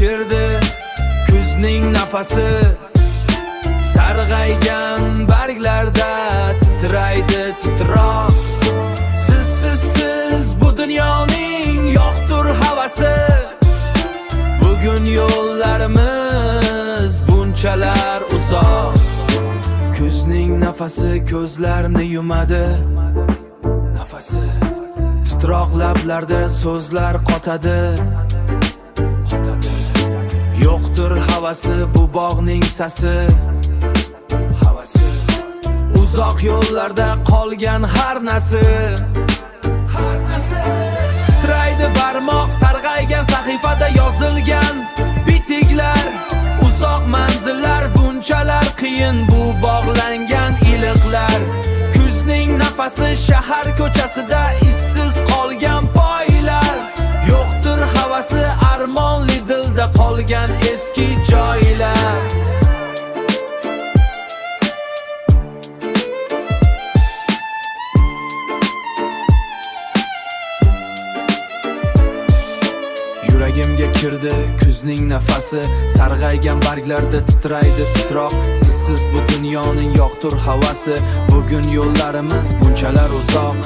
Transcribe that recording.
kirdi kuzning nafasi. Sarg'aygan barglarda titraydi titroq. Siz bu dunyoning yo'qdir havasi. Bugun yo'llarimiz bunchalar uzoq. Kuzning nafasi ko'zlarni yumadi. Nafasi titroq lablarda so'zlar qotadi. Yo'qdir havasi bu bog'ning sasi. Havasi uzoq yo'llarda qolgan har narsa. Titraydi barmoq sarg'aygan sahifada yozilgan bitiklar. Uzoq manzillar bunchalar qiyin bu bog'langan iliqlar. Kuzning nafasi shahar ko'chasida izsiz qolgan poylar. Yo'qdir havasi armonli dilda qolgan eski joylar. Yuragimga kirdi kuzning nafasi. Sarg'aygan barglarda titraydi titroq. Sizsiz bu dunyoning yo'qdir havasi. Bugun yo'llarimiz bunchalar uzoq.